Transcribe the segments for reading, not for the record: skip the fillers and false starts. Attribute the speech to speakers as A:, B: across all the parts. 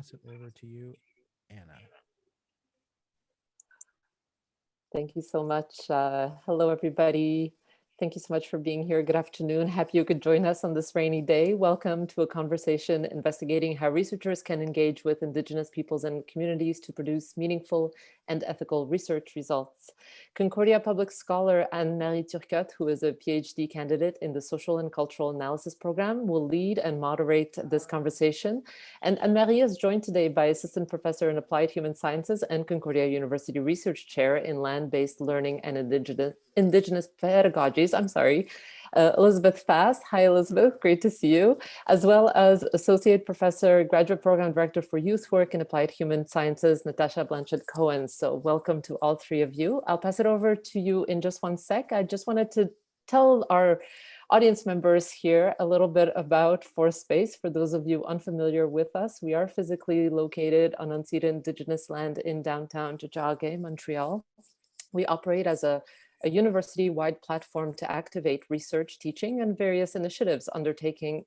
A: pass it over to you, Anna.
B: Thank you so much. Hello, everybody. Thank you so much for being here. Good afternoon. Happy you could join us on this rainy day. Welcome to a conversation investigating how researchers can engage with Indigenous peoples and communities to produce meaningful and ethical research results. Concordia Public Scholar Anne-Marie Turcotte, who is a PhD candidate in the Social and Cultural Analysis program, will lead and moderate this conversation. And Anne-Marie is joined today by Assistant Professor in Applied Human Sciences and Concordia University Research Chair in Land-Based Learning and Indigenous Pedagogies, Elizabeth Fast. Hi, Elizabeth, great to see you, as well as Associate Professor, Graduate Program Director for Youth Work in Applied Human Sciences, Natasha Blanchet-Cohen. So welcome to all three of you. I'll pass it over to you in just one sec. I just wanted to tell our audience members here a little bit about Forest Space. For those of you unfamiliar with us, we are physically located on unceded Indigenous land in downtown Tiohtià:ke, Montreal. We operate as a university-wide platform to activate research, teaching, and various initiatives undertaking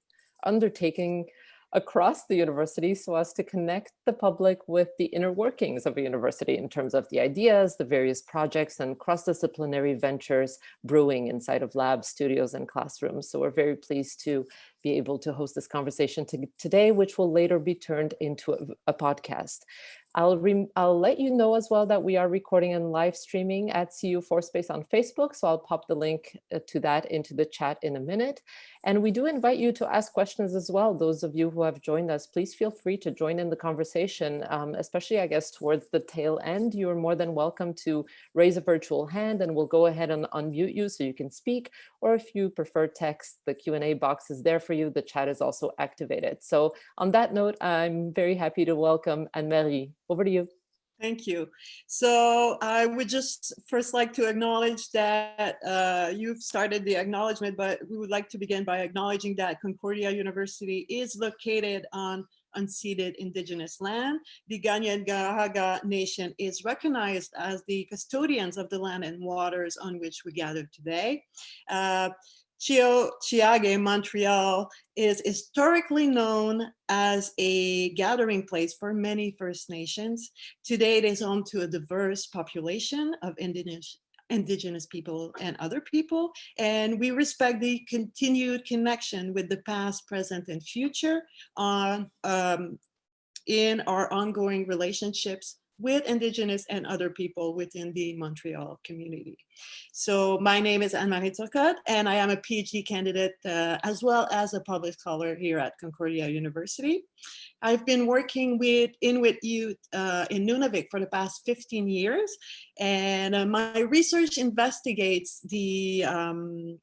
B: across the university so as to connect the public with the inner workings of a university in terms of the ideas, the various projects and cross-disciplinary ventures brewing inside of labs, studios, and classrooms. So we're very pleased to be able to host this conversation today, which will later be turned into a podcast. I'll let you know as well that we are recording and live streaming at CU Forest Space on Facebook. So I'll pop the link to that into the chat in a minute. And we do invite you to ask questions as well. Those of you who have joined us, please feel free to join in the conversation, especially I guess towards the tail end. You're more than welcome to raise a virtual hand and we'll go ahead and unmute you so you can speak. Or if you prefer text, the Q&A box is there for you. The chat is also activated. So on that note, I'm very happy to welcome Anne-Marie. Over to you.
C: Thank you. So I would just first like to acknowledge that you've started the acknowledgement, but we would like to begin by acknowledging that Concordia University is located on unceded Indigenous land. The Kanien'kehá:ka Nation is recognized as the custodians of the land and waters on which we gather today. Tiohtià:ke, Montreal, is historically known as a gathering place for many First Nations. Today, it is home to a diverse population of Indigenous people and other people, and we respect the continued connection with the past, present, and future in our ongoing relationships with Indigenous and other people within the Montreal community. So my name is Anne-Marie Turcotte, and I am a PhD candidate as well as a public scholar here at Concordia University. I've been working with Inuit youth in Nunavik for the past 15 years, and my research investigates the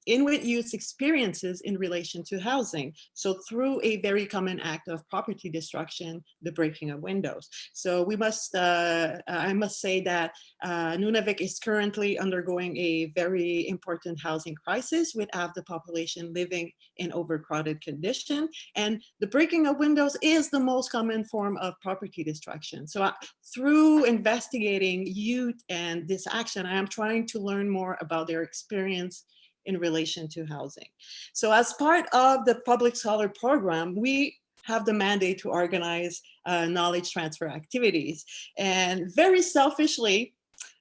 C: Inuit youth's experiences in relation to housing. So through a very common act of property destruction, the breaking of windows. So we must, I must say that Nunavik is currently undergoing a very important housing crisis with half the population living in overcrowded condition. And the breaking of windows is the most common form of property destruction. So through investigating youth and this action, I am trying to learn more about their experience in relation to housing. So as part of the Public Scholar program, we have the mandate to organize knowledge transfer activities. And very selfishly,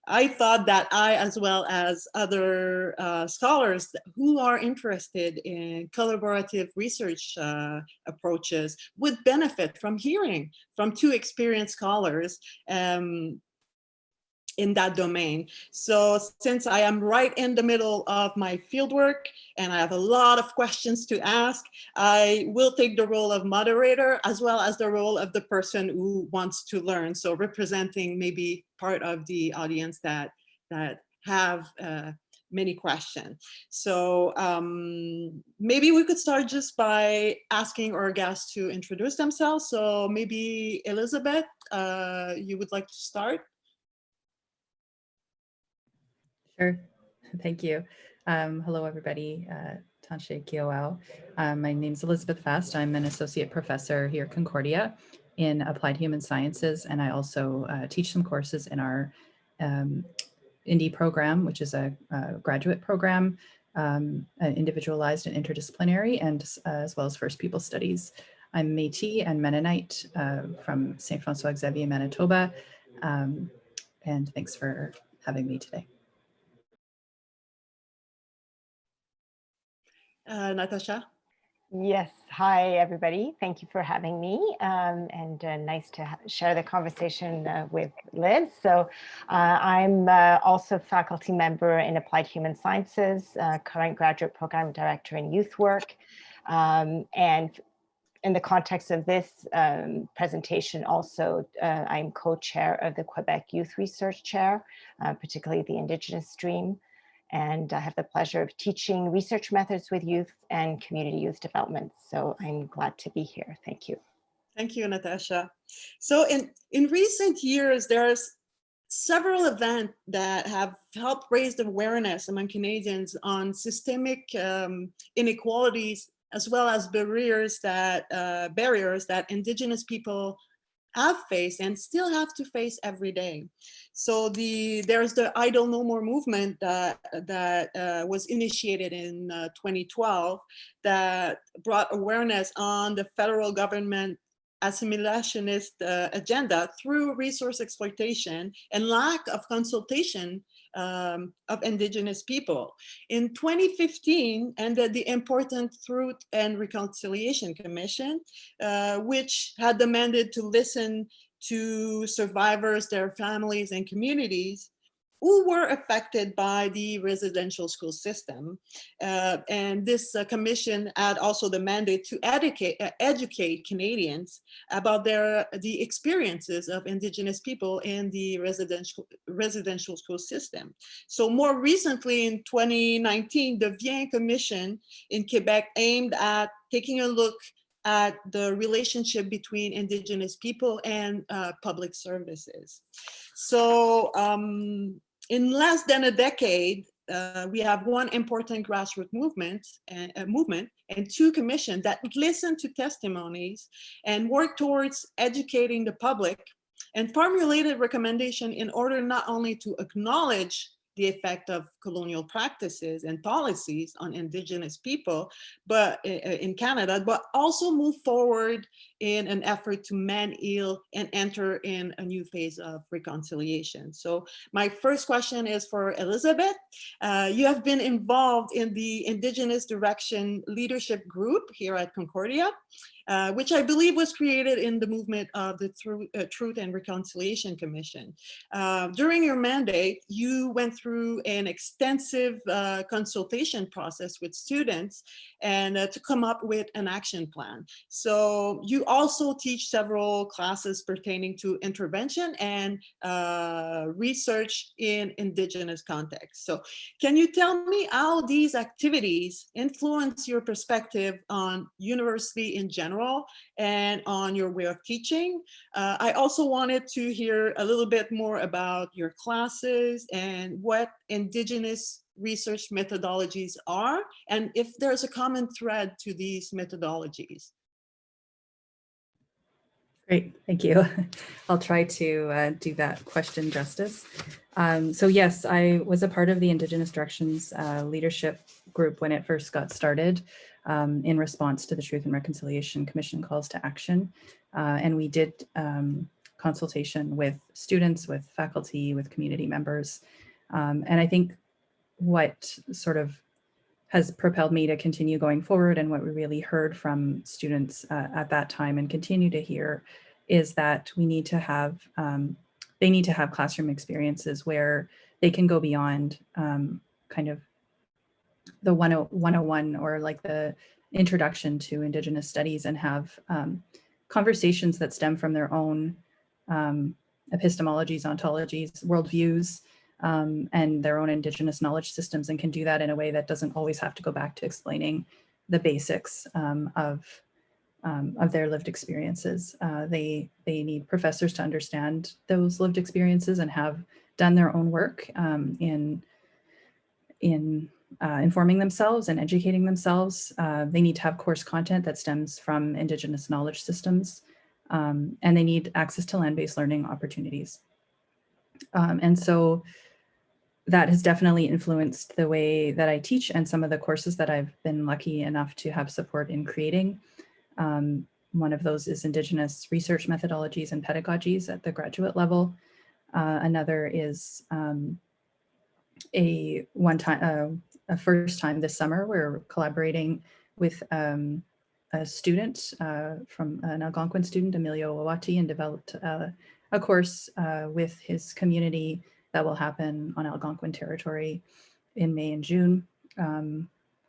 C: I thought that I, as well as other scholars who are interested in collaborative research approaches, would benefit from hearing from two experienced scholars in that domain. So since I am right in the middle of my fieldwork and I have a lot of questions to ask, I will take the role of moderator as well as the role of the person who wants to learn. So representing maybe part of the audience that have many questions. So maybe we could start just by asking our guests to introduce themselves. So maybe Elizabeth, you would like to start?
D: Sure, thank you. Hello, everybody. Tanshe Kioao. My name is Elizabeth Fast. I'm an associate professor here at Concordia in Applied Human Sciences, and I also teach some courses in our INDI program, which is a graduate program, individualized and interdisciplinary, and as well as First People Studies. I'm Métis and Mennonite from St. Francois Xavier, Manitoba. And thanks for having me today.
C: Natasha?
E: Yes. Hi, everybody. Thank you for having me, and nice to share the conversation with Liz. So I'm also faculty member in Applied Human Sciences, current graduate program director in youth work. And in the context of this presentation also, I'm co-chair of the Quebec Youth Research Chair, particularly the Indigenous stream. And I have the pleasure of teaching research methods with youth and community youth development. So I'm glad to be here. Thank you.
C: Thank you, Natasha. So in recent years, there's several events that have helped raise the awareness among Canadians on systemic inequalities, as well as barriers that Indigenous people have faced and still have to face every day. So there's the I Don't Know More movement that was initiated in 2012 that brought awareness on the federal government assimilationist agenda through resource exploitation and lack of consultation of Indigenous people. In 2015, ended the important Truth and Reconciliation Commission, which had the mandate to listen to survivors, their families, and communities who were affected by the residential school system. And this commission had also the mandate to educate Canadians about the experiences of Indigenous people in the residential school system. So more recently in 2019, the Vien Commission in Quebec aimed at taking a look at the relationship between Indigenous people and public services. So in less than a decade, we have one important grassroots movement and two commissions that listen to testimonies and work towards educating the public and formulated recommendation in order not only to acknowledge the effect of colonial practices and policies on Indigenous people, but in Canada, but also move forward in an effort to mend, heal, and enter in a new phase of reconciliation. So my first question is for Elizabeth. You have been involved in the Indigenous Direction Leadership Group here at Concordia, which I believe was created in the movement of the Truth and Reconciliation Commission. During your mandate, you went through an extensive consultation process with students and to come up with an action plan. So you also teach several classes pertaining to intervention and research in Indigenous contexts. So can you tell me how these activities influence your perspective on university in general and on your way of teaching? I also wanted to hear a little bit more about your classes and what Indigenous research methodologies are, and if there's a common thread to these methodologies.
D: Great, thank you. I'll try to do that question justice. So yes, I was a part of the Indigenous Directions leadership group when it first got started in response to the Truth and Reconciliation Commission calls to action. And we did consultation with students, with faculty, with community members. And I think what sort of has propelled me to continue going forward and what we really heard from students at that time and continue to hear is that we need to have, they need to have classroom experiences where they can go beyond kind of the 101 or like the introduction to Indigenous studies and have conversations that stem from their own epistemologies, ontologies, worldviews, and their own Indigenous knowledge systems, and can do that in a way that doesn't always have to go back to explaining the basics of their lived experiences. They need professors to understand those lived experiences and have done their own work in informing themselves and educating themselves. They need to have course content that stems from Indigenous knowledge systems, and they need access to land-based learning opportunities. And so that has definitely influenced the way that I teach and some of the courses that I've been lucky enough to have support in creating. One of those is Indigenous research methodologies and pedagogies at the graduate level. Another is a first time this summer, we're collaborating with a student from an Algonquin student, Emilio Owati, and developed a course with his community that will happen on Algonquin territory in May and June,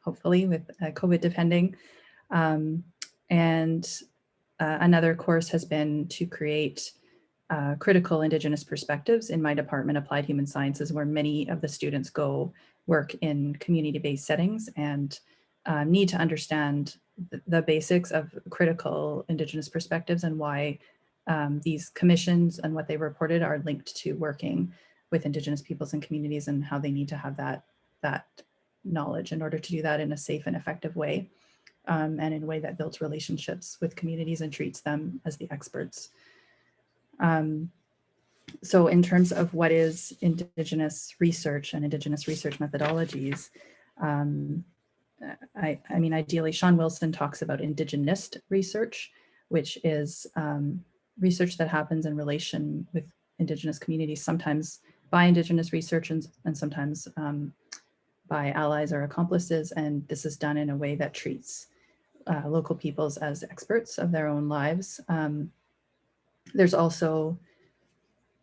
D: hopefully with COVID depending. And another course has been to create critical Indigenous perspectives in my department, Applied Human Sciences, where many of the students go work in community-based settings and need to understand the basics of critical Indigenous perspectives and why these commissions and what they reported are linked to working with Indigenous peoples and communities and how they need to have that knowledge in order to do that in a safe and effective way, and in a way that builds relationships with communities and treats them as the experts. So in terms of what is Indigenous research and Indigenous research methodologies, I mean, ideally, Sean Wilson talks about indigenist research, which is research that happens in relation with Indigenous communities, sometimes by Indigenous researchers and sometimes by allies or accomplices. And this is done in a way that treats local peoples as experts of their own lives. There's also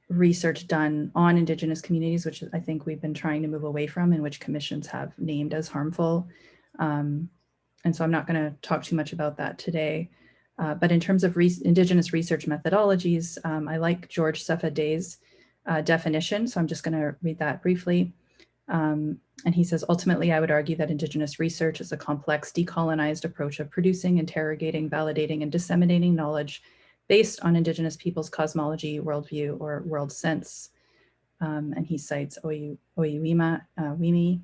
D: research done on Indigenous communities, which I think we've been trying to move away from, and which commissions have named as harmful. And so I'm not going to talk too much about that today. But in terms of Indigenous research methodologies, I like George Sefaday's definition. So I'm just going to read that briefly. And he says, ultimately, I would argue that Indigenous research is a complex, decolonized approach of producing, interrogating, validating, and disseminating knowledge based on Indigenous peoples' cosmology, worldview, or world sense. And he cites Oyuwimi.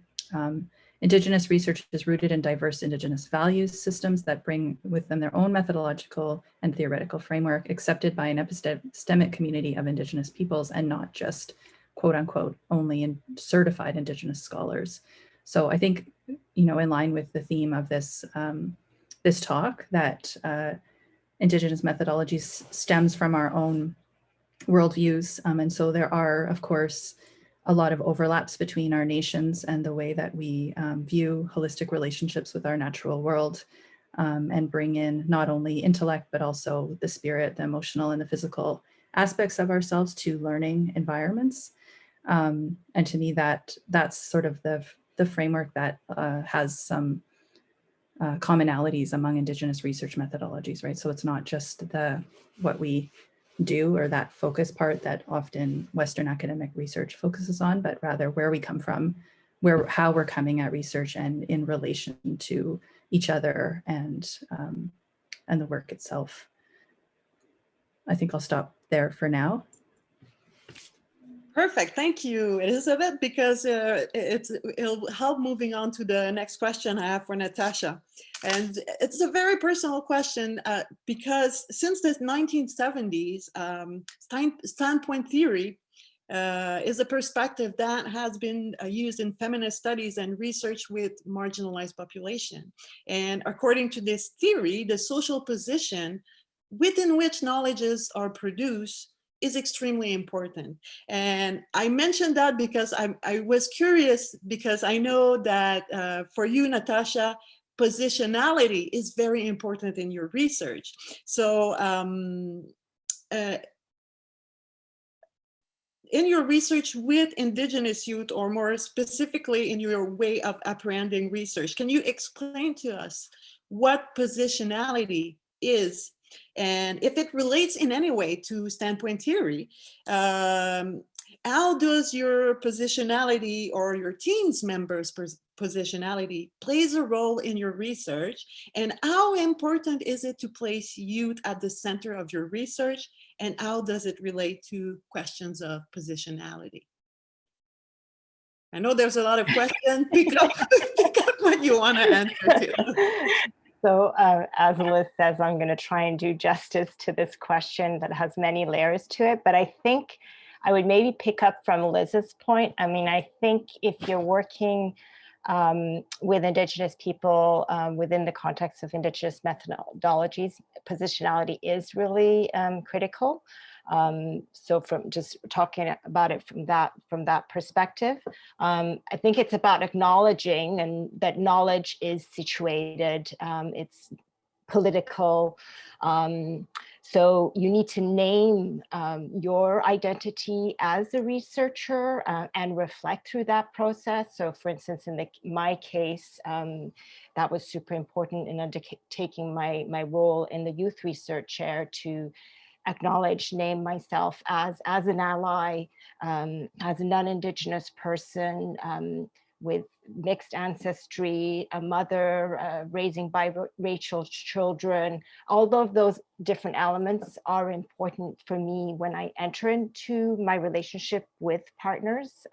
D: Indigenous research is rooted in diverse Indigenous values systems that bring with them their own methodological and theoretical framework accepted by an epistemic community of Indigenous peoples and not just, quote unquote, only in certified Indigenous scholars. So I think, you know, in line with the theme of this, this talk, that Indigenous methodologies stems from our own worldviews. And so there are, of course, a lot of overlaps between our nations and the way that we view holistic relationships with our natural world, and bring in not only intellect, but also the spirit, the emotional, and the physical aspects of ourselves to learning environments. And to me, that's sort of the framework that has some commonalities among Indigenous research methodologies, right? So it's not just what we do or that focus part that often Western academic research focuses on, but rather where we come from, how we're coming at research and in relation to each other and the work itself. I think I'll stop there for now.
C: Perfect, thank you, Elizabeth, because it'll help moving on to the next question I have for Natasha. And it's a very personal question because since the 1970s, standpoint theory is a perspective that has been used in feminist studies and research with marginalized population. And according to this theory, the social position within which knowledges are produced is extremely important. And I mentioned that because I was curious, because I know that for you, Natasha, positionality is very important in your research. So in your research with Indigenous youth, or more specifically in your way of apprehending research, can you explain to us what positionality is? And if it relates in any way to standpoint theory, how does your positionality or your team's members' positionality plays a role in your research? And how important is it to place youth at the center of your research? And how does it relate to questions of positionality? I know there's a lot of questions. Pick up what you want to answer to.
E: So as Liz says, I'm going to try and do justice to this question that has many layers to it. But I think I would maybe pick up from Liz's point. I mean, I think if you're working with Indigenous people within the context of Indigenous methodologies, positionality is really critical. So from just talking about it from that perspective, I think it's about acknowledging and that knowledge is situated, it's political. So you need to name your identity as a researcher and reflect through that process. So for instance, in my case, that was super important in undertaking my role in the youth research chair to acknowledge, name myself as an ally, as a non-Indigenous person, with mixed ancestry, a mother raising biracial children. All of those different elements are important for me when I enter into my relationship with partners,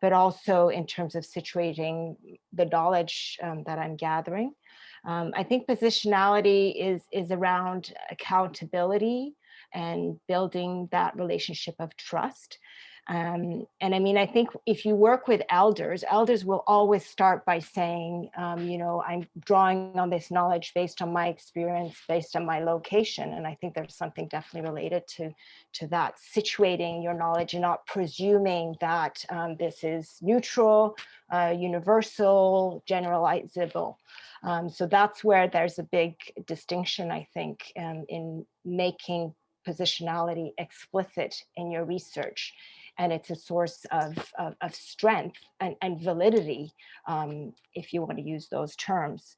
E: but also in terms of situating the knowledge that I'm gathering. I think positionality is around accountability and building that relationship of trust. And I mean, I think if you work with elders will always start by saying, you know, I'm drawing on this knowledge based on my experience, based on my location. And I think there's something definitely related to that, situating your knowledge and not presuming that this is neutral, universal, generalizable. So that's where there's a big distinction, I think, in making positionality explicit in your research. And it's a source of strength and validity, if you want to use those terms.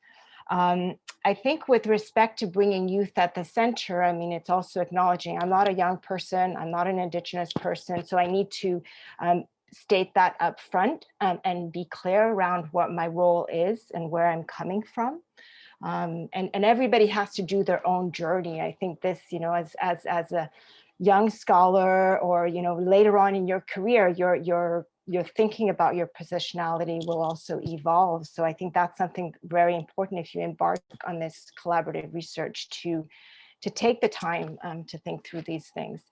E: I think with respect to bringing youth at the center, I mean, it's also acknowledging I'm not a young person, I'm not an Indigenous person, so I need to state that up front and be clear around what my role is and where I'm coming from. And everybody has to do their own journey. I think this, you know, as a young scholar, or, you know, later on in your career, your thinking about your positionality will also evolve. So I think that's something very important if you embark on this collaborative research, to take the time to think through these things.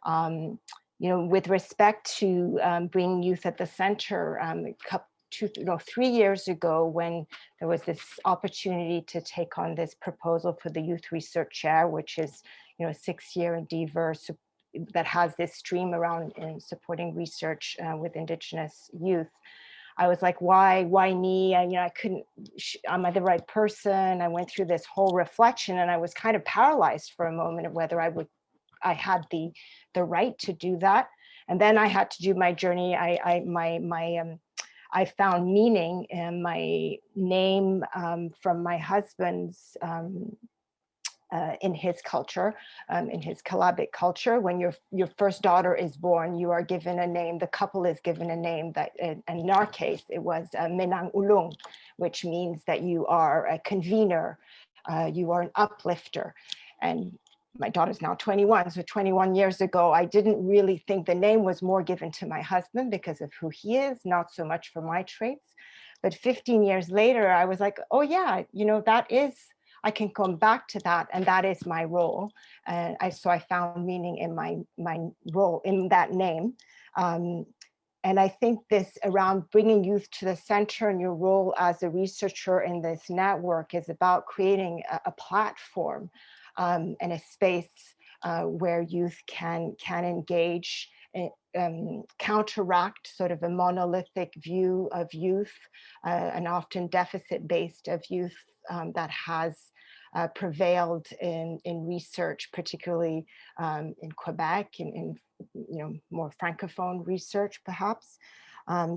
E: You know, with respect to bringing youth at the center, 3 years ago, when there was this opportunity to take on this proposal for the Youth Research Chair, which is, you know, a 6-year endeavor that has this stream around in supporting research with Indigenous youth. I was like, why me? You know, I couldn't, am I the right person? I went through this whole reflection and I was kind of paralyzed for a moment of whether I had the right to do that. And then I had to do my journey. I found meaning in my name from my husband's, in his culture, in his Kalabic culture. When your first daughter is born, you are given a name, the couple is given a name that, and in our case, it was Menang Ulung, which means that you are a convener, you are an uplifter. And my daughter's now 21, so 21 years ago, I didn't really think the name was more given to my husband because of who he is, not so much for my traits. But 15 years later, I was like, oh yeah, you know, that is, I can come back to that, and that is my role. And so I found meaning in my role in that name. And I think this around bringing youth to the center and your role as a researcher in this network is about creating a platform and a space where youth can engage, counteract sort of a monolithic view of youth, an often deficit-based of youth that has prevailed in research, particularly in Quebec, in you know, more francophone research, perhaps.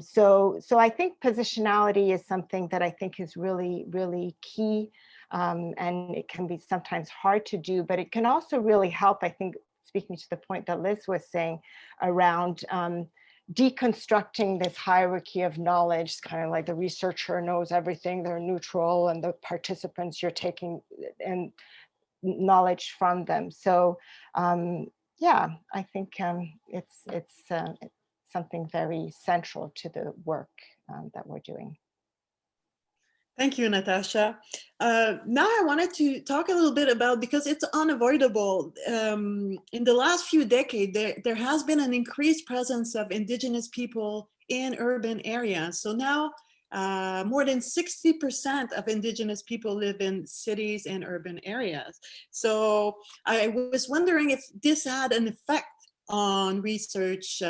E: So I think positionality is something that I think is really, really key. And it can be sometimes hard to do, but it can also really help, I think, speaking to the point that Liz was saying around deconstructing this hierarchy of knowledge. It's kind of like the researcher knows everything, they're neutral, and the participants, you're taking and knowledge from them. So yeah, I think it's something very central to the work that we're doing.
C: Thank you, Natasha. Now I wanted to talk a little bit about, because it's unavoidable, in the last few decades, there has been an increased presence of Indigenous people in urban areas. So now more than 60% of Indigenous people live in cities and urban areas. So I was wondering if this had an effect on research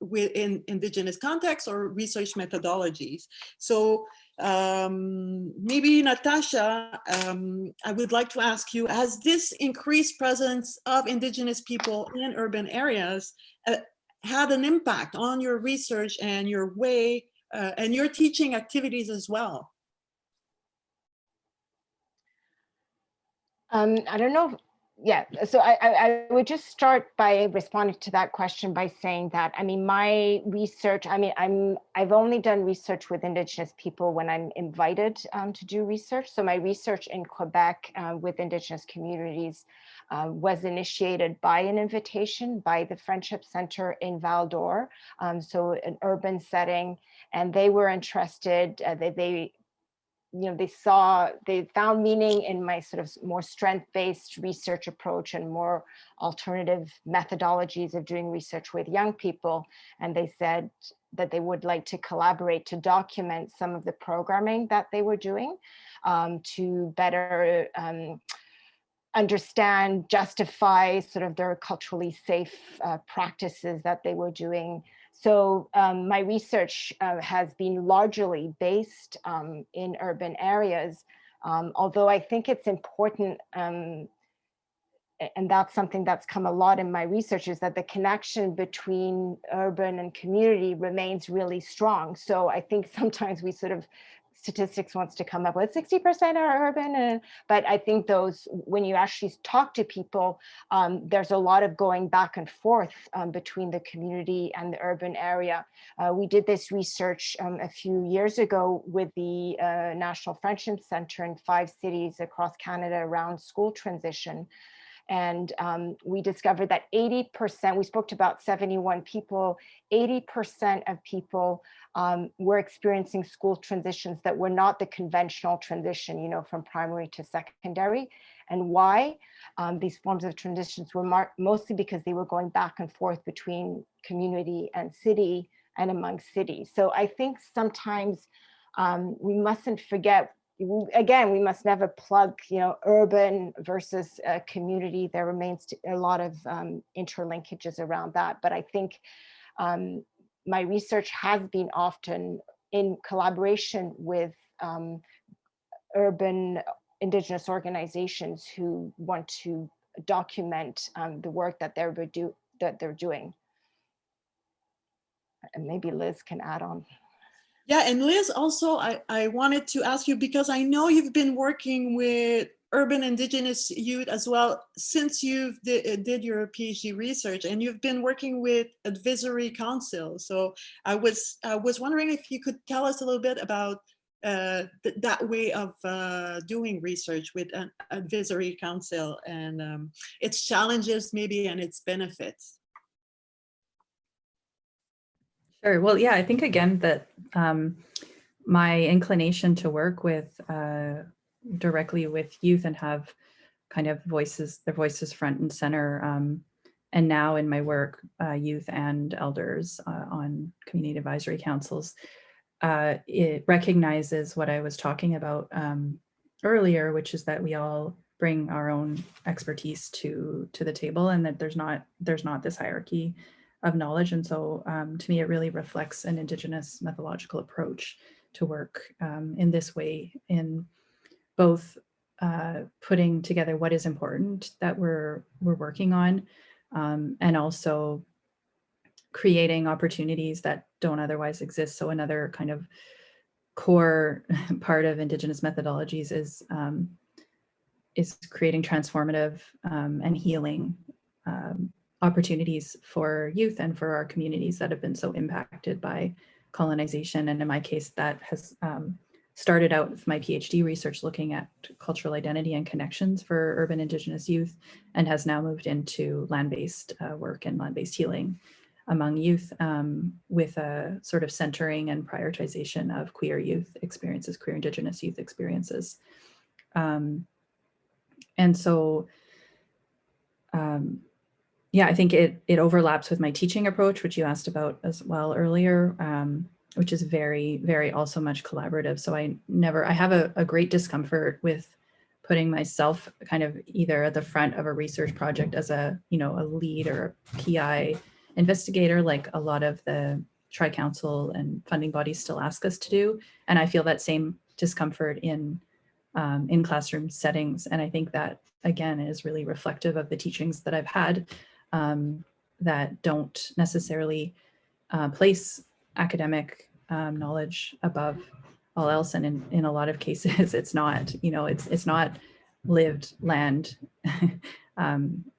C: within Indigenous contexts or research methodologies. So maybe Natasha, I would like to ask you, has this increased presence of Indigenous people in urban areas had an impact on your research and your way and your teaching activities as well?
E: I don't know. Yeah, so I would just start by responding to that question by saying that, I mean, my research, I mean, I've only done research with Indigenous people when I'm invited to do research. So my research in Quebec with Indigenous communities was initiated by an invitation by the Friendship Center in Val d'Or, so an urban setting, and they were interested, they found meaning in my sort of more strength-based research approach and more alternative methodologies of doing research with young people. And they said that they would like to collaborate to document some of the programming that they were doing to better understand, justify sort of their culturally safe practices that they were doing. So my research has been largely based in urban areas, although I think it's important, and that's something that's come a lot in my research, is that the connection between urban and community remains really strong. So I think sometimes we sort of, statistics wants to come up with 60% are urban, but I think those, when you actually talk to people, there's a lot of going back and forth between the community and the urban area. We did this research a few years ago with the National Friendship Center in 5 cities across Canada around school transition. And we discovered that 80%, we spoke to about 71 people, 80% of people were experiencing school transitions that were not the conventional transition, you know, from primary to secondary. And why? These forms of transitions were mostly because they were going back and forth between community and city and among cities. So I think sometimes we mustn't forget, again, we must never plug, you know, urban versus community. There remains a lot of interlinkages around that. But I think my research has been often in collaboration with urban Indigenous organizations who want to document the work that they're doing. And maybe Liz can add on.
C: Yeah, and Liz, also, I wanted to ask you, because I know you've been working with urban Indigenous youth as well since you did your PhD research, and you've been working with advisory council. So I was wondering if you could tell us a little bit about that way of doing research with an advisory council and its challenges maybe and its benefits.
D: Sure. Well, yeah, I think again that my inclination to work with directly with youth and have kind of their voices front and center, and now in my work, youth and elders on community advisory councils, it recognizes what I was talking about earlier, which is that we all bring our own expertise to the table, and that there's not this hierarchy of knowledge. And so to me, it really reflects an Indigenous methodological approach to work in this way, in both putting together what is important that we're working on, and also creating opportunities that don't otherwise exist. So another kind of core part of Indigenous methodologies is creating transformative and healing opportunities for youth and for our communities that have been so impacted by colonization. And in my case, that has started out with my PhD research looking at cultural identity and connections for urban Indigenous youth, and has now moved into land-based work and land-based healing among youth, with a sort of centering and prioritization of queer youth experiences, queer Indigenous youth experiences. And so, yeah, I think it overlaps with my teaching approach, which you asked about as well earlier. which is very, very also much collaborative. So I have a great discomfort with putting myself kind of either at the front of a research project as a lead or a PI investigator, like a lot of the Tri-Council and funding bodies still ask us to do. And I feel that same discomfort in classroom settings. And I think that, again, is really reflective of the teachings that I've had that don't necessarily place academic knowledge above all else. And in a lot of cases, it's not, it's not lived land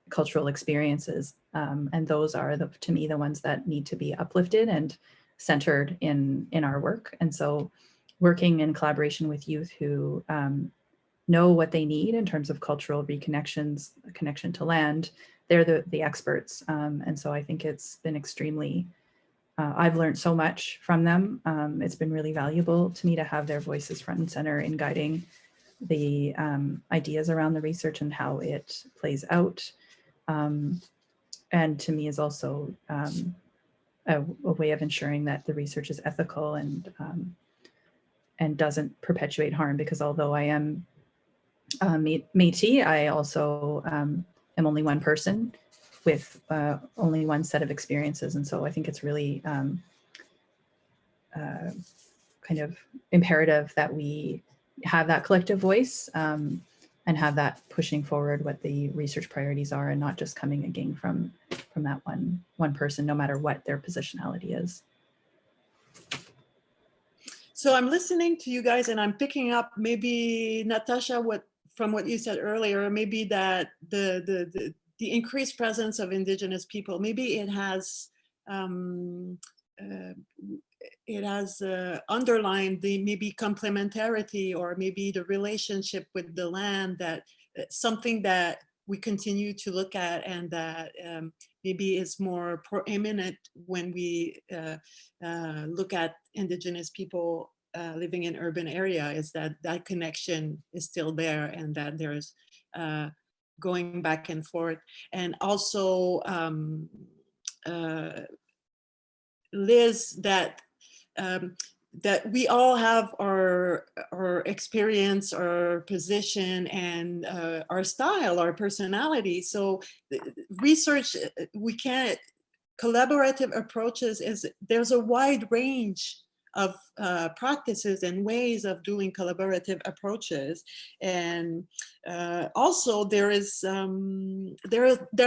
D: cultural experiences. And those are, to me, the ones that need to be uplifted and centered in our work. And so working in collaboration with youth who know what they need in terms of cultural reconnections, a connection to land, they're the experts. And so I think it's been extremely, I've learned so much from them. It's been really valuable to me to have their voices front and center in guiding the ideas around the research and how it plays out. And to me is also a way of ensuring that the research is ethical and doesn't perpetuate harm, because although I am Métis, I also am only one person with only one set of experiences. And so I think it's really kind of imperative that we have that collective voice and have that pushing forward what the research priorities are, and not just coming again from that one person, no matter what their positionality is.
C: So I'm listening to you guys and I'm picking up maybe, Natasha, from what you said earlier, maybe that the increased presence of Indigenous people, maybe it has underlined the maybe complementarity, or maybe the relationship with the land, that something that we continue to look at, and that maybe is more proeminent when we look at Indigenous people living in urban area, is that connection is still there, and that there's going back and forth. And also Liz, that we all have our experience, our position, and our style, our personality. So research, we can't, collaborative approaches there's a wide range of practices and ways of doing collaborative approaches. And also there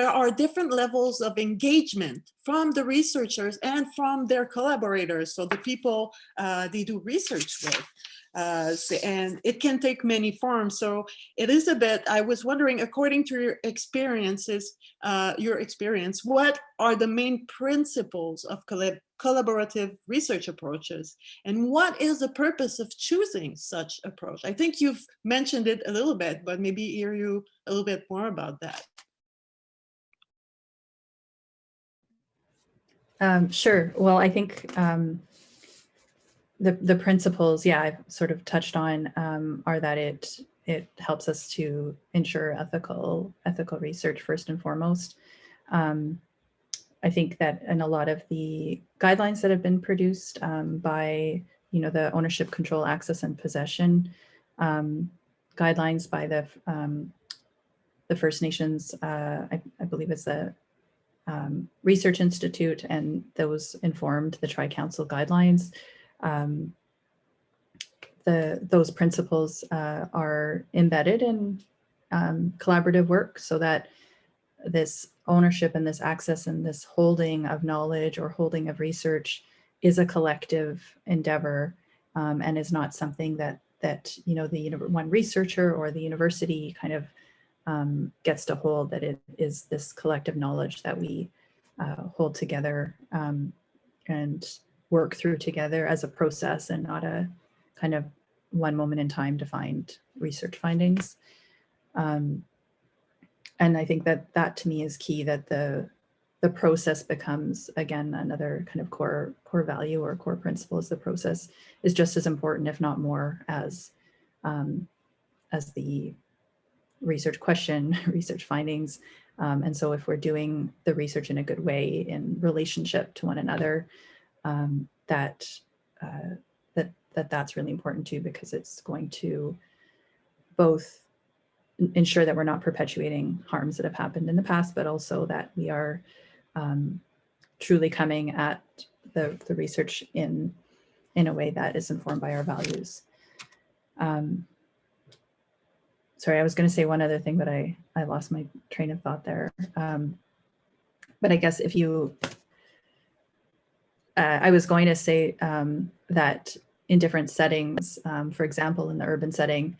C: are different levels of engagement from the researchers and from their collaborators, so the people they do research with. And it can take many forms. So Elizabeth, I was wondering, according to your experience, what are the main principles of collaborative research approaches, and what is the purpose of choosing such approach? I think you've mentioned it a little bit, but maybe hear you a little bit more about that.
D: Sure. Well, I think the principles, yeah, I've sort of touched on, are that it helps us to ensure ethical research first and foremost. I think that in a lot of the guidelines that have been produced by, the ownership, control, access, and possession guidelines by the First Nations, I believe it's the Research Institute, and those informed the Tri-Council guidelines. Those principles are embedded in collaborative work, so that this ownership and this access and this holding of knowledge or holding of research is a collective endeavor, and is not something that the one researcher or the university kind of gets to hold, that it is this collective knowledge that we hold together and work through together as a process, and not a kind of one moment in time defined research findings. And I think that to me is key, that the process becomes, again, another kind of core value or core principle, is the process is just as important, if not more, as the research question, research findings. And so if we're doing the research in a good way in relationship to one another, that that's really important too, because it's going to both ensure that we're not perpetuating harms that have happened in the past, but also that we are truly coming at the research in a way that is informed by our values. Sorry, I was going to say one other thing, but I lost my train of thought there. But I guess if you, I was going to say that in different settings, for example, in the urban setting,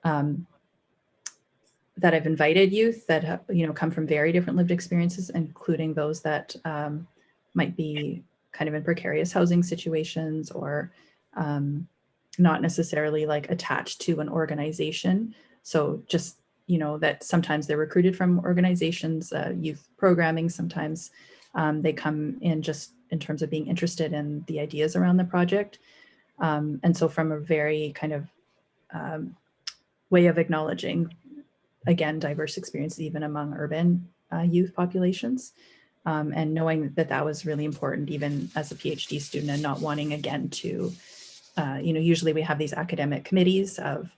D: that I've invited youth that have, come from very different lived experiences, including those that might be kind of in precarious housing situations or not necessarily like attached to an organization. So just, that sometimes they're recruited from organizations, youth programming, sometimes they come in just in terms of being interested in the ideas around the project. And so from a very kind of way of acknowledging, again, diverse experiences even among urban youth populations, and knowing that that was really important even as a PhD student, and not wanting again to, usually we have these academic committees of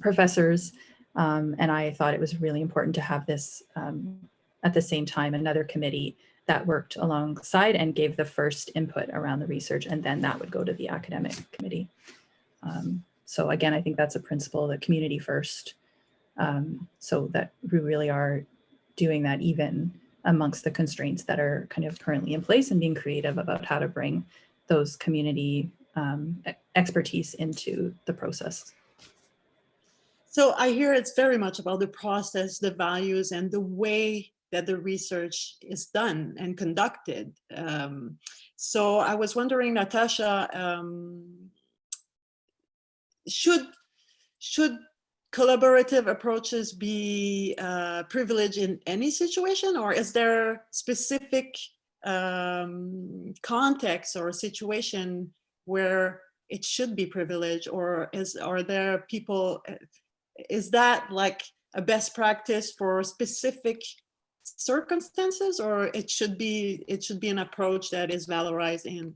D: professors, and I thought it was really important to have this at the same time, another committee that worked alongside and gave the first input around the research, and then that would go to the academic committee. So again, I think that's a principle, the community first, so that we really are doing that even amongst the constraints that are kind of currently in place, and being creative about how to bring those community expertise into the process.
C: So I hear it's very much about the process, the values, and the way that the research is done and conducted. So I was wondering, Natasha, should collaborative approaches be privileged in any situation, or is there specific context or situation where it should be privileged, or are there people? Is that like a best practice for specific circumstances, or it should be an approach that is valorized in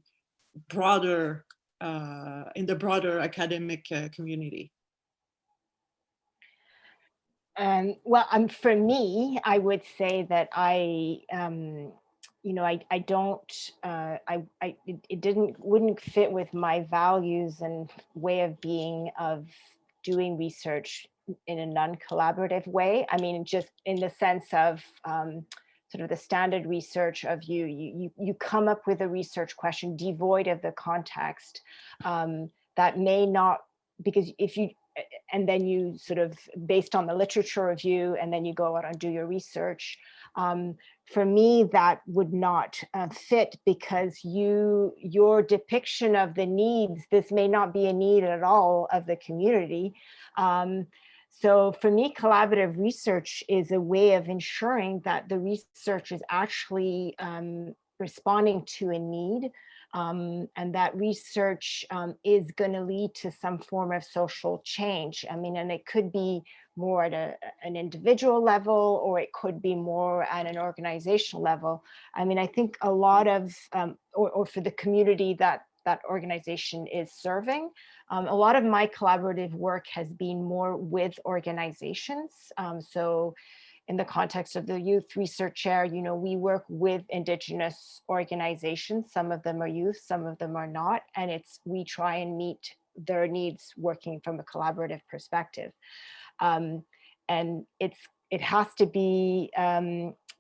C: broader in the broader academic community?
E: Well, for me, I would say that I wouldn't fit with my values and way of being, of doing research in a non-collaborative way. I mean, just in the sense of sort of the standard research of you come up with a research question devoid of the context that may not, because if you, and then you sort of based on the literature review, and then you go out and do your research. For me, that would not fit, because your depiction of the needs, this may not be a need at all of the community. So for me, collaborative research is a way of ensuring that the research is actually responding to a need, and that research is going to lead to some form of social change. I mean, and it could be more at an individual level, or it could be more at an organizational level. I mean, I think a lot of, or for the community that organization is serving, a lot of my collaborative work has been more with organizations. So in the context of the Youth Research Chair, we work with Indigenous organizations. Some of them are youth, some of them are not. And we try and meet their needs working from a collaborative perspective. And it has to be,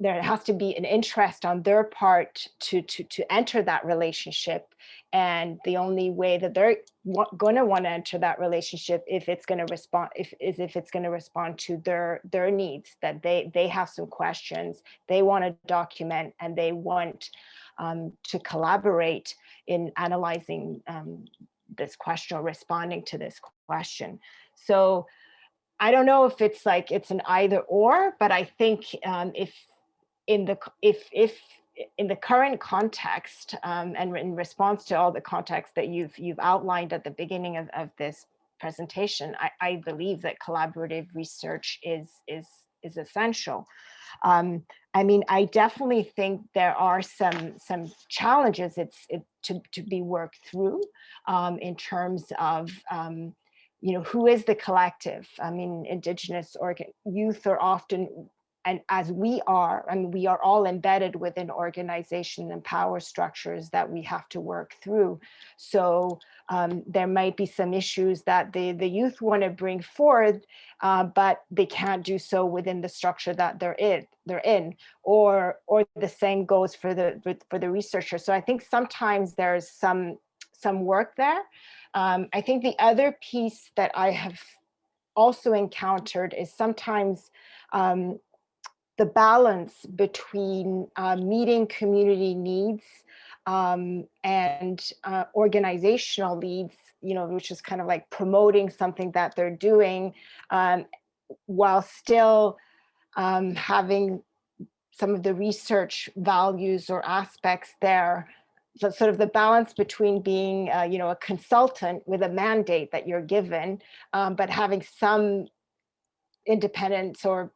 E: there has to be an interest on their part to enter that relationship. And the only way that they're going to want to enter that relationship, if it's going to respond, if it's going to respond to their needs, that they have some questions, they want to document, and they want to collaborate in analyzing this question or responding to this question. So I don't know if it's like it's an either or, but I think if in the current context, and in response to all the context that you've outlined at the beginning of this presentation, I believe that collaborative research is essential. I mean, I definitely think there are some challenges to be worked through in terms of you know, who is the collective? I mean, Indigenous youth are often, and as we are, I mean, we are all embedded within organization and power structures that we have to work through. So there might be some issues that the youth want to bring forward, but they can't do so within the structure that they're in, or the same goes for the researcher. So I think sometimes there's some work there. I think the other piece that I have also encountered is sometimes the balance between meeting community needs and organizational needs, you know, which is kind of like promoting something that they're doing while still having some of the research values or aspects there. So sort of the balance between being, you know, a consultant with a mandate that you're given, but having some independence or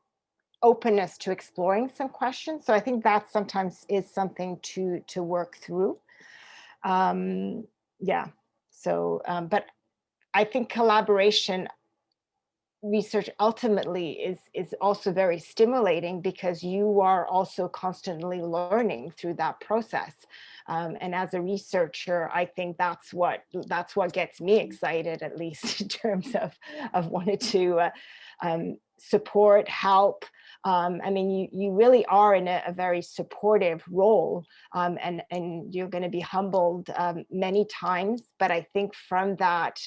E: openness to exploring some questions. So I think that sometimes is something to work through. Yeah. So, but I think collaboration research ultimately is also very stimulating because you are also constantly learning through that process. And as a researcher, I think that's what gets me excited, at least in terms of wanting to support, help. I mean, you really are in a very supportive role, and you're going to be humbled many times. But I think from that,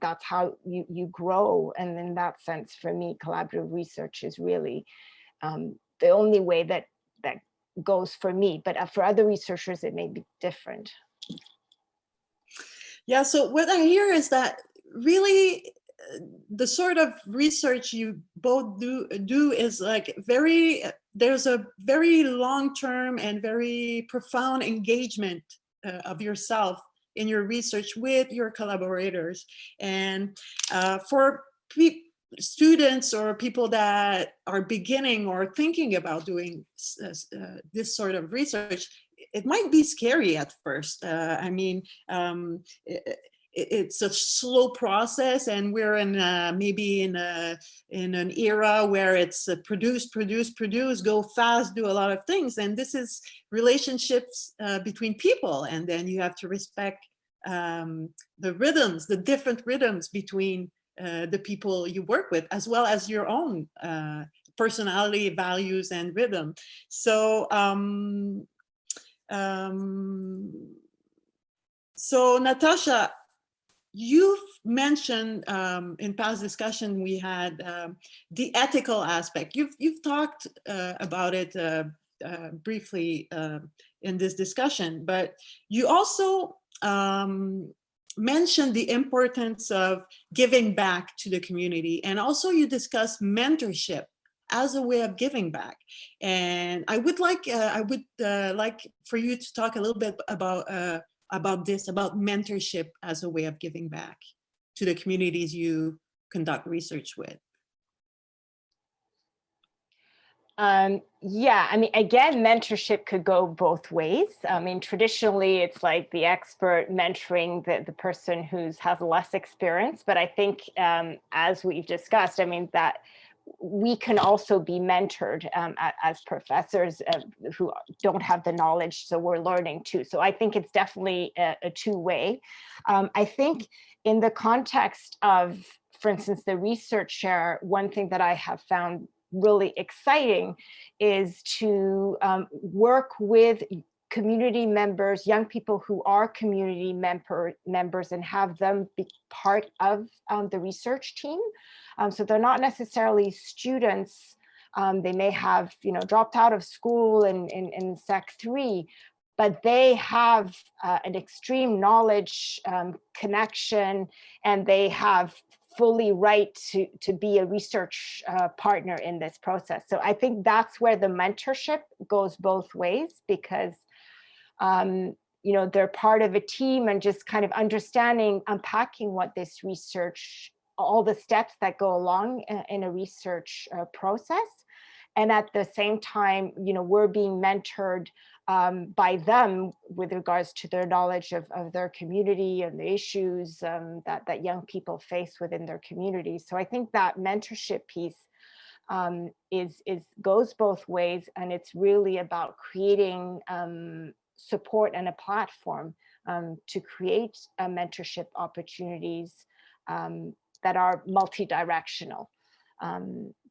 E: that's how you grow. And in that sense, for me, collaborative research is really the only way that goes for me. But for other researchers, it may be different.
C: Yeah, so what I hear is that really the sort of research you both do is like there's a very long-term and very profound engagement of yourself in your research with your collaborators. And for students or people that are beginning or thinking about doing this sort of research, it might be scary at first. I mean, it's a slow process, and we're in maybe in an era where it's produce, go fast, do a lot of things, and this is relationships between people, and then you have to respect the rhythms, the different rhythms between the people you work with, as well as your own personality, values, and rhythm. So so Natasha, you've mentioned in past discussion we had the ethical aspect. You've talked about it briefly in this discussion, but you also mentioned the importance of giving back to the community, and also you discussed mentorship as a way of giving back. And I would like for you to talk a little bit about this, about mentorship as a way of giving back to the communities you conduct research with.
E: Yeah, I mean, again, mentorship could go both ways. I mean, traditionally, it's like the expert mentoring the person who has less experience. But I think, as we've discussed, I mean, that we can also be mentored as professors who don't have the knowledge, so we're learning too. So I think it's definitely a two-way. I think in the context of, for instance, the research share, one thing that I have found really exciting is to work with community members, young people who are community members, and have them be part of the research team. So they're not necessarily students. They may have, you know, dropped out of school in Sec 3, but they have an extreme knowledge connection, and they have fully right to be a research partner in this process. So I think that's where the mentorship goes both ways, because you know, they're part of a team and just kind of understanding, unpacking what this research all the steps that go along in a research process. And at the same time, we're being mentored by them with regards to their knowledge of their community and the issues that young people face within their community. So I think that mentorship piece goes both ways, and it's really about creating support and a platform to create mentorship opportunities that are multi-directional.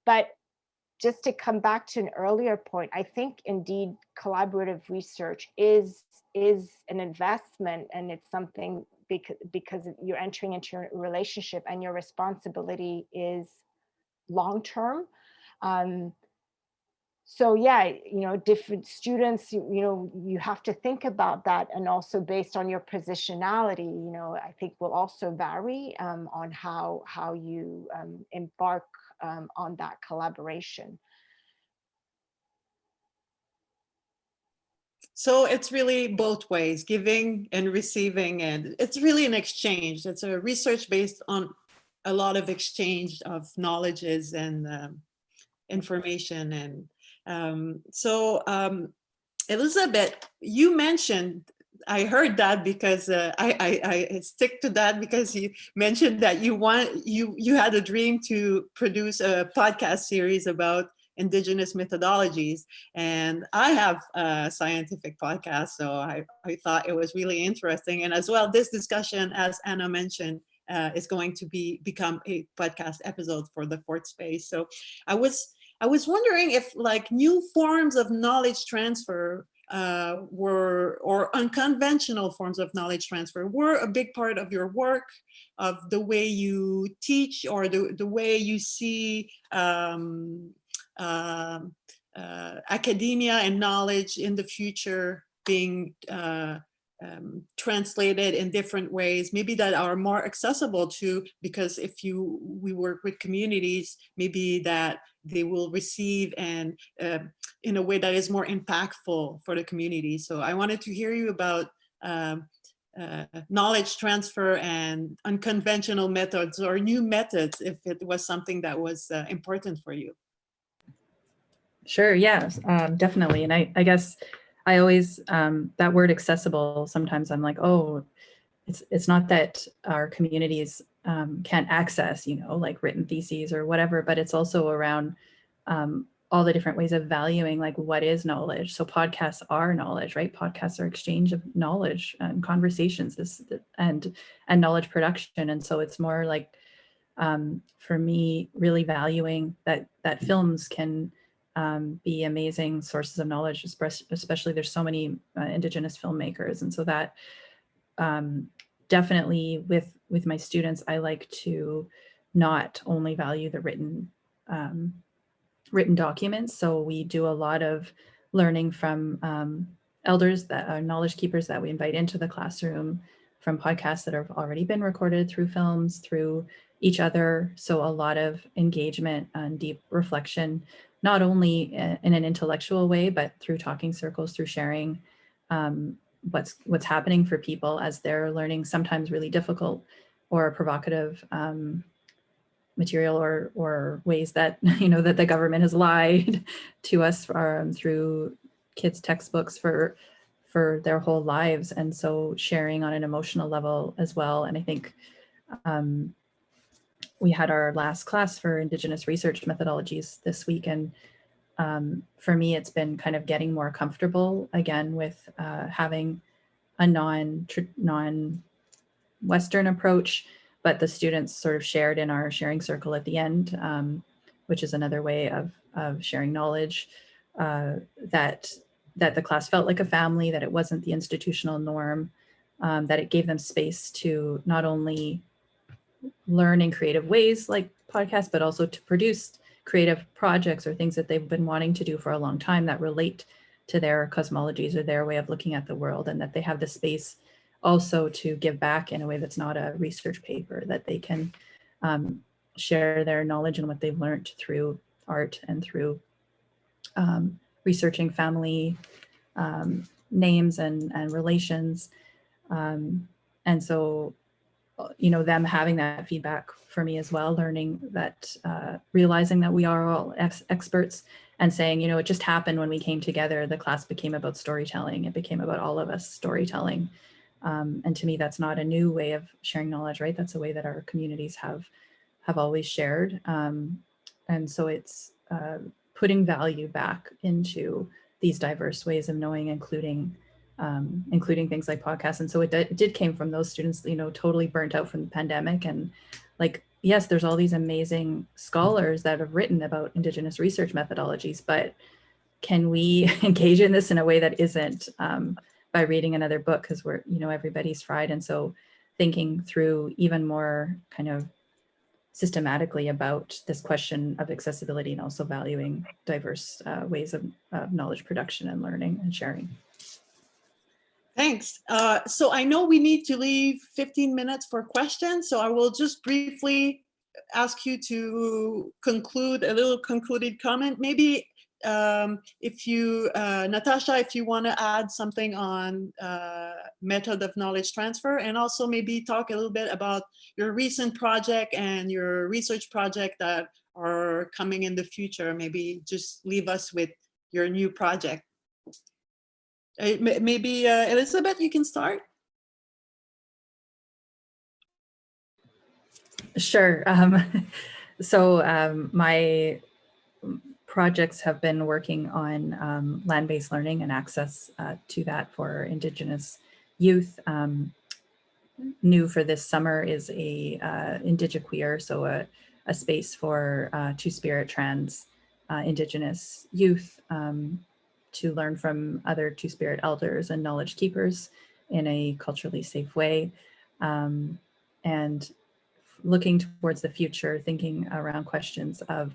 E: But just to come back to an earlier point, I think indeed collaborative research is an investment, and it's something because you're entering into a relationship and your responsibility is long-term. So yeah, different students, you have to think about that, and also based on your positionality, I think will also vary on how you embark on that collaboration.
C: So it's really both ways, giving and receiving, and it's really an exchange. It's a research based on a lot of exchange of knowledges and information. And so Elizabeth, you mentioned, I heard that because I stick to that because you mentioned that you had a dream to produce a podcast series about Indigenous methodologies, and I have a scientific podcast, so I thought it was really interesting. And as well, this discussion, as Anna mentioned, is going to become a podcast episode for the fourth space. So I was wondering if like new forms of knowledge transfer or unconventional forms of knowledge transfer were a big part of your work, of the way you teach, or the way you see academia and knowledge in the future being translated in different ways, maybe that are more accessible to, because we work with communities, maybe that they will receive and in a way that is more impactful for the community. So I wanted to hear you about knowledge transfer and unconventional methods or new methods, if it was something that was important for you.
D: Sure, yeah, definitely. And I guess I always, that word accessible, sometimes I'm like, oh, it's not that our communities can't access, like written theses or whatever, but it's also around all the different ways of valuing, like what is knowledge. So podcasts are knowledge, right? Podcasts are exchange of knowledge and conversations and knowledge production. And so it's more like, for me, really valuing that films can be amazing sources of knowledge, especially there's so many Indigenous filmmakers. And so that definitely with my students, I like to not only value the written documents. So we do a lot of learning from elders that are knowledge keepers that we invite into the classroom, from podcasts that have already been recorded, through films, through each other. So a lot of engagement and deep reflection, not only in an intellectual way, but through talking circles, through sharing what's happening for people as they're learning sometimes really difficult or provocative material or ways that that the government has lied to us through kids' textbooks for their whole lives. And so sharing on an emotional level as well. And I think we had our last class for Indigenous research methodologies this week, and for me, it's been kind of getting more comfortable again with having a non-Western approach, but the students sort of shared in our sharing circle at the end, which is another way of sharing knowledge, that the class felt like a family, that it wasn't the institutional norm, that it gave them space to not only learn in creative ways like podcasts, but also to produce creative projects or things that they've been wanting to do for a long time that relate to their cosmologies or their way of looking at the world, and that they have the space also to give back in a way that's not a research paper, that they can share their knowledge and what they've learned through art and through researching family names and relations. And so them having that feedback for me as well, learning that, realizing that we are all experts and saying, it just happened when we came together. The class became about storytelling. It became about all of us storytelling. And to me, that's not a new way of sharing knowledge, right? That's a way that our communities have always shared. And so it's putting value back into these diverse ways of knowing, including things like podcasts. And so it did came from those students, totally burnt out from the pandemic. And like, yes, there's all these amazing scholars that have written about Indigenous research methodologies, but can we engage in this in a way that isn't by reading another book? Because we're, everybody's fried. And so thinking through even more kind of systematically about this question of accessibility and also valuing diverse ways of knowledge production and learning and sharing.
C: Thanks. So I know we need to leave 15 minutes for questions, so I will just briefly ask you to conclude a little concluded comment. Maybe if you, Natasha, if you want to add something on method of knowledge transfer, and also maybe talk a little bit about your recent project and your research project that are coming in the future. Maybe just leave us with your new project. Maybe Elizabeth, you can start.
D: Sure. So my projects have been working on land-based learning and access to that for Indigenous youth. New for this summer is a Indigiqueer, so a space for Two-Spirit trans Indigenous youth to learn from other Two-Spirit elders and knowledge keepers in a culturally safe way. And looking towards the future, thinking around questions of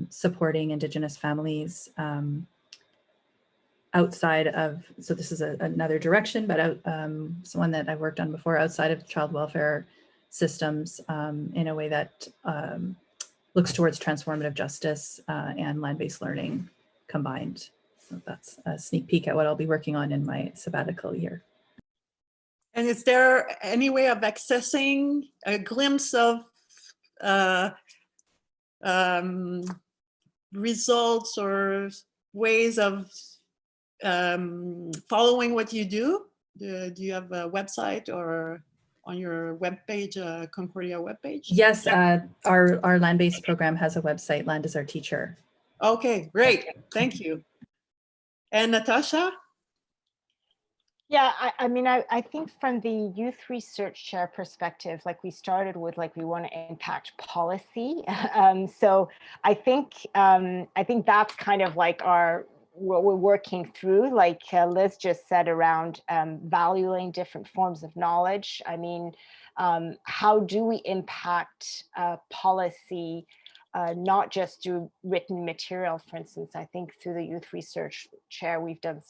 D: supporting Indigenous families outside of, so this is another direction, but one that I've worked on before, outside of child welfare systems in a way that looks towards transformative justice and land-based learning combined. So that's a sneak peek at what I'll be working on in my sabbatical year. And
C: is there any way of accessing a glimpse of results or ways of following what you do? Do you have a website or on your webpage, Concordia webpage?
D: Yes, our land-based program has a website, Land is Our Teacher.
C: Okay, great, thank you. And Natasha?
E: Yeah, I mean, I think from the youth research perspective, like we started with, like we want to impact policy. So I think that's kind of like what we're working through, like Liz just said, around valuing different forms of knowledge. I mean, how do we impact policy, not just through written material, for instance? I think through the youth research chair, we've done,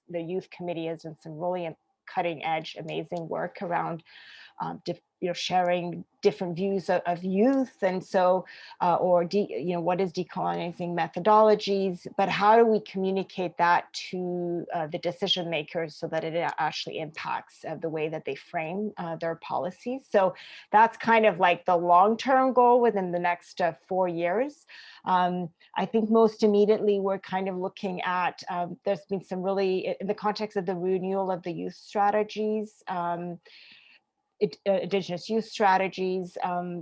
E: the youth committee has done some really cutting edge, amazing work around sharing different views of youth, and so what is decolonizing methodologies, but how do we communicate that to the decision makers so that it actually impacts the way that they frame their policies? So that's kind of like the long-term goal within the next 4 years. I think most immediately we're kind of looking at, there's been some really, in the context of the renewal of the youth strategies, Indigenous youth strategies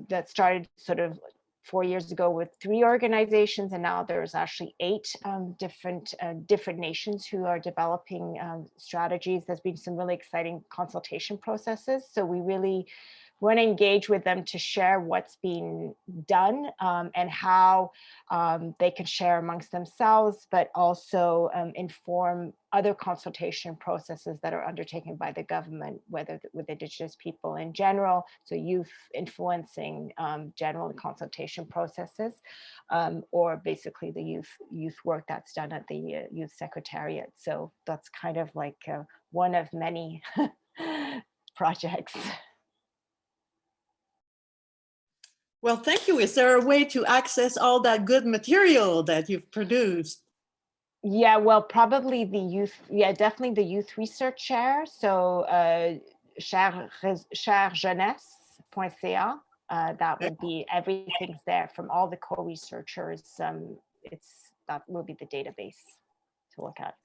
E: that started sort of 4 years ago with 3 organizations, and now there's actually 8 different nations who are developing strategies. There's been some really exciting consultation processes, so we really want to engage with them to share what's being done and how they can share amongst themselves, but also inform other consultation processes that are undertaken by the government, whether with Indigenous people in general, so youth influencing general consultation processes, or basically the youth work that's done at the Youth Secretariat. So that's kind of like one of many projects.
C: Well, thank you. Is there a way to access all that good material that you've produced?
E: Yeah, well, probably the youth, definitely the youth research chair. So cherjeunesse.ca. That would be, everything's there from all the co-researchers. That will be the database to look at.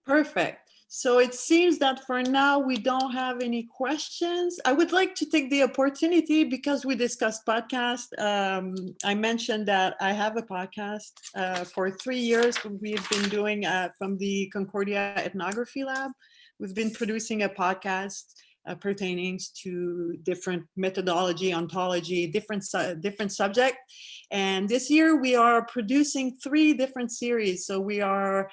C: Perfect. So it seems that for now we don't have any questions. I would like to take the opportunity, because we discussed podcast. I mentioned that I have a podcast. For 3 years we've been doing from the Concordia Ethnography Lab. We've been producing a podcast pertaining to different methodology, ontology, different subject. And this year we are producing 3 different series. So we are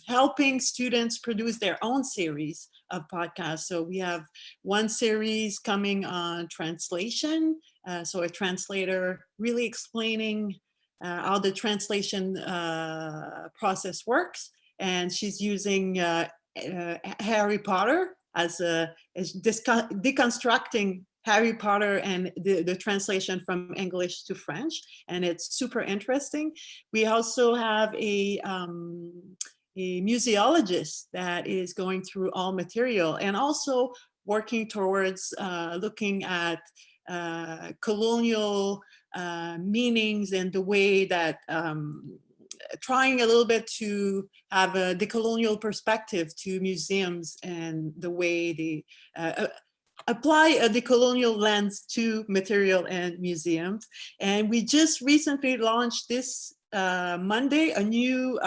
C: helping students produce their own series of podcasts. So we have one series coming on translation. So a translator really explaining how the translation process works. And she's using Harry Potter as deconstructing Harry Potter and the translation from English to French. And it's super interesting. We also have a museologist that is going through all material and also working towards looking at colonial meanings and the way that trying a little bit to have a decolonial perspective to museums and the way they apply a decolonial lens to material and museums. And we just recently launched this Monday a new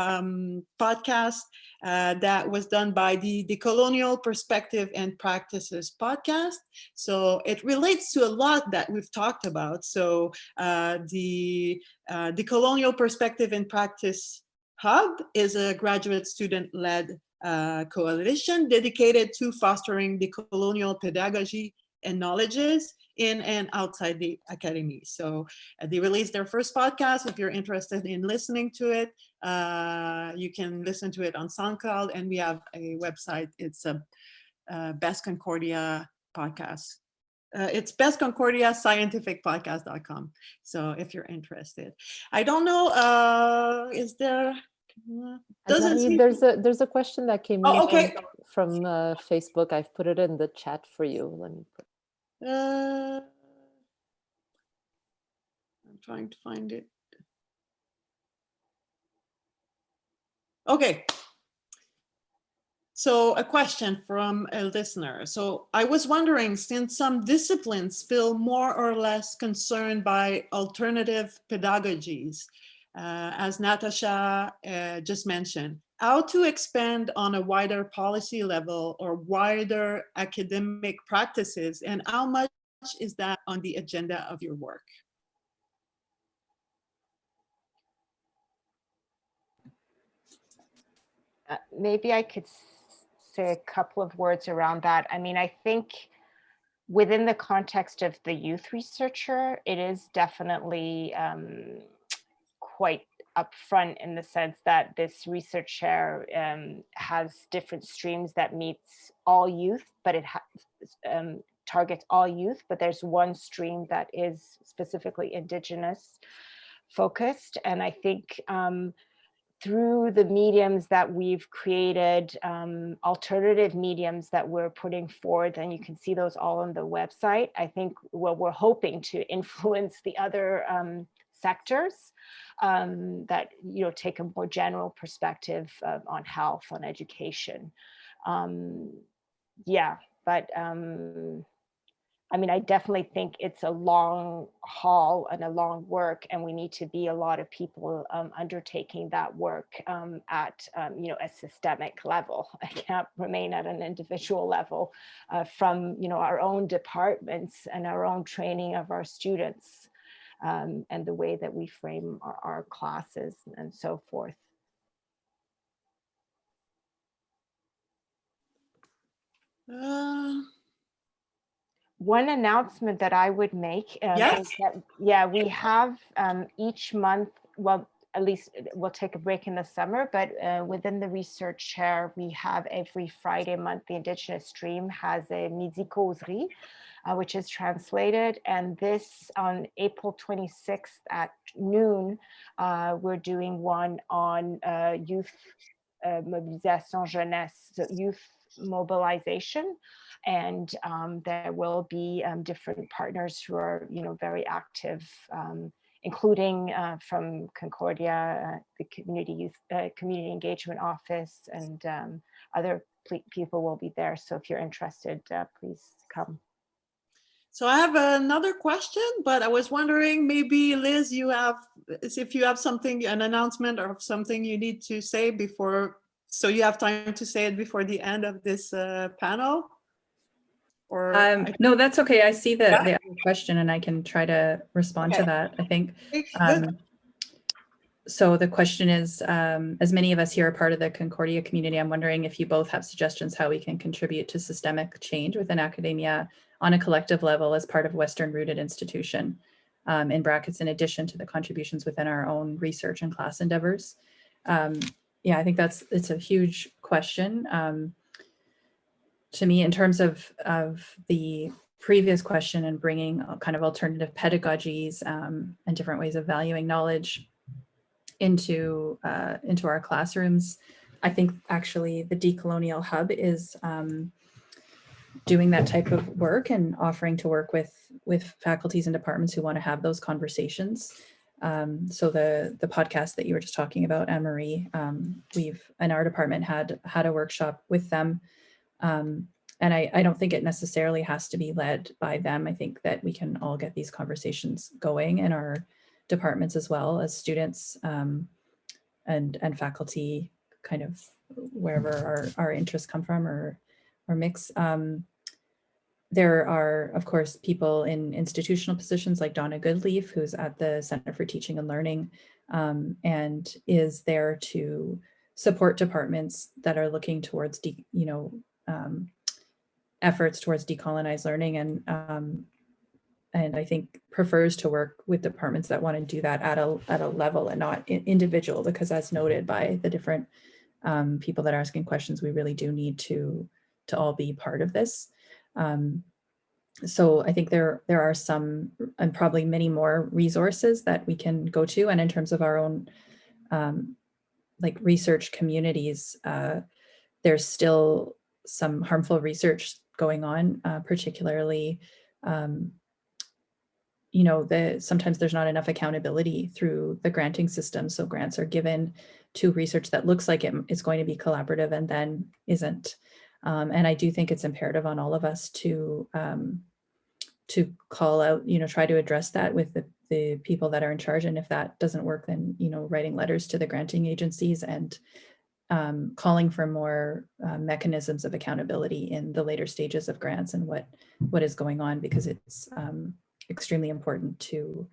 C: podcast that was done by the Decolonial Perspective and Practices podcast. So it relates to a lot that we've talked about. So the Decolonial Perspective and Practice Hub is a graduate student-led coalition dedicated to fostering decolonial pedagogy and knowledges in and outside the academy. So they released their first podcast. If you're interested in listening to it, you can listen to it on SoundCloud, and we have a website. It's a Best Concordia podcast. It's bestconcordiascientificpodcast.com. So if you're interested, I don't know, is there,
B: there's a question that came in
C: okay.
B: from Facebook. I've put it in the chat for you. Let me put
C: I'm trying to find it. Okay. So a question from a listener. So I was wondering, since some disciplines feel more or less concerned by alternative pedagogies, as Natasha just mentioned, how to expand on a wider policy level or wider academic practices, and how much is that on the agenda of your work?
E: Maybe I could say a couple of words around that. I mean, I think within the context of the youth researcher, it is definitely quite upfront in the sense that this research chair has different streams that meets all youth, but it targets all youth, but there's one stream that is specifically Indigenous focused. And I think through the mediums that we've created, alternative mediums that we're putting forward, and you can see those all on the website, I think we're hoping to influence the other sectors that take a more general perspective on health, on education. Yeah, but I mean, I definitely think it's a long haul and a long work, and we need to be a lot of people undertaking that work at a systemic level. I can't remain at an individual level from our own departments and our own training of our students and the way that we frame our classes and so forth. One announcement that I would make is that, we have each month, well, at least we'll take a break in the summer, but within the research chair, we have every Friday month, the Indigenous stream has a Midi Causerie, which is translated. And this on April 26th at noon, we're doing one on youth mobilisation jeunesse, so youth mobilization. And there will be different partners who are, very active, including from Concordia, the Community Engagement Office, and other people will be there. So if you're interested, please come.
C: So I have another question, but I was wondering, maybe Liz, if you have something, an announcement or something you need to say before, so you have time to say it before the end of this panel? Or
D: no, that's okay. I see the other question and I can try to respond to that, I think. So the question is, as many of us here are part of the Concordia community, I'm wondering if you both have suggestions how we can contribute to systemic change within academia on a collective level as part of Western rooted institution, in brackets, in addition to the contributions within our own research and class endeavors. Yeah, I think it's a huge question. To me, in terms of the previous question and bringing kind of alternative pedagogies and different ways of valuing knowledge into our classrooms, I think actually the Decolonial Hub is doing that type of work and offering to work with faculties and departments who want to have those conversations. So the podcast that you were just talking about, Anne-Marie, we've in our department had a workshop with them. And I don't think it necessarily has to be led by them. I think that we can all get these conversations going in our departments as well as students and faculty, kind of wherever our interests come from or mix. There are, of course, people in institutional positions like Donna Goodleaf, who's at the Center for Teaching and Learning, and is there to support departments that are looking towards, efforts towards decolonized learning, and I think prefers to work with departments that want to do that at a level and not individual, because as noted by the different people that are asking questions, we really do need to all be part of this. So I think there are some, and probably many more resources that we can go to. And in terms of our own like research communities, there's still some harmful research going on, particularly, sometimes there's not enough accountability through the granting system. So grants are given to research that looks like it's going to be collaborative and then isn't. And I do think it's imperative on all of us to call out, try to address that with the people that are in charge. And if that doesn't work, then, writing letters to the granting agencies and calling for more mechanisms of accountability in the later stages of grants and what is going on, because it's extremely important to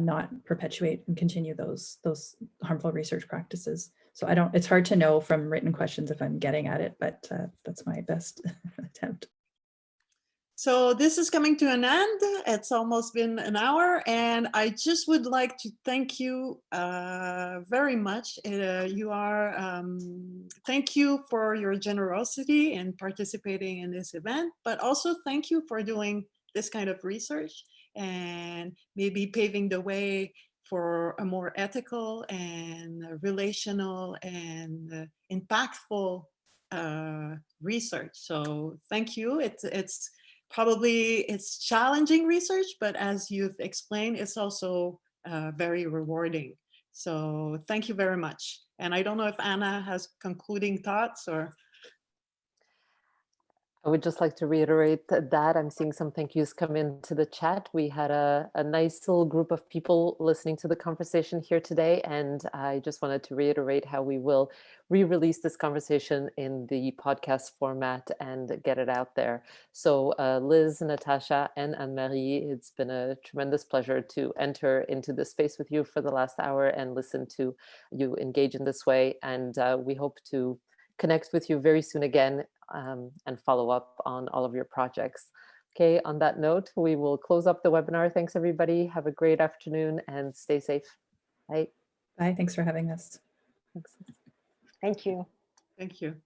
D: not perpetuate and continue those harmful research practices. So it's hard to know from written questions if I'm getting at it, but that's my best attempt.
C: So this is coming to an end. It's almost been an hour, and I just would like to thank you very much. Thank you for your generosity in participating in this event, but also thank you for doing this kind of research and maybe paving the way for a more ethical and relational and impactful research. So thank you. It's challenging research, but as you've explained, it's also very rewarding. So thank you very much. And I don't know if Anna has concluding thoughts or.
B: I would just like to reiterate that I'm seeing some thank yous come into the chat. We had a nice little group of people listening to the conversation here today, and I just wanted to reiterate how we will re-release this conversation in the podcast format and get it out there. So Liz, Natasha, and Anne-Marie, it's been a tremendous pleasure to enter into this space with you for the last hour and listen to you engage in this way. And we hope to connect with you very soon again and follow up on all of your projects. Okay, on that note, we will close up the webinar. Thanks, everybody. Have a great afternoon and stay safe. Bye.
D: Bye, thanks for having us.
B: Thanks.
E: Thank you.
C: Thank you.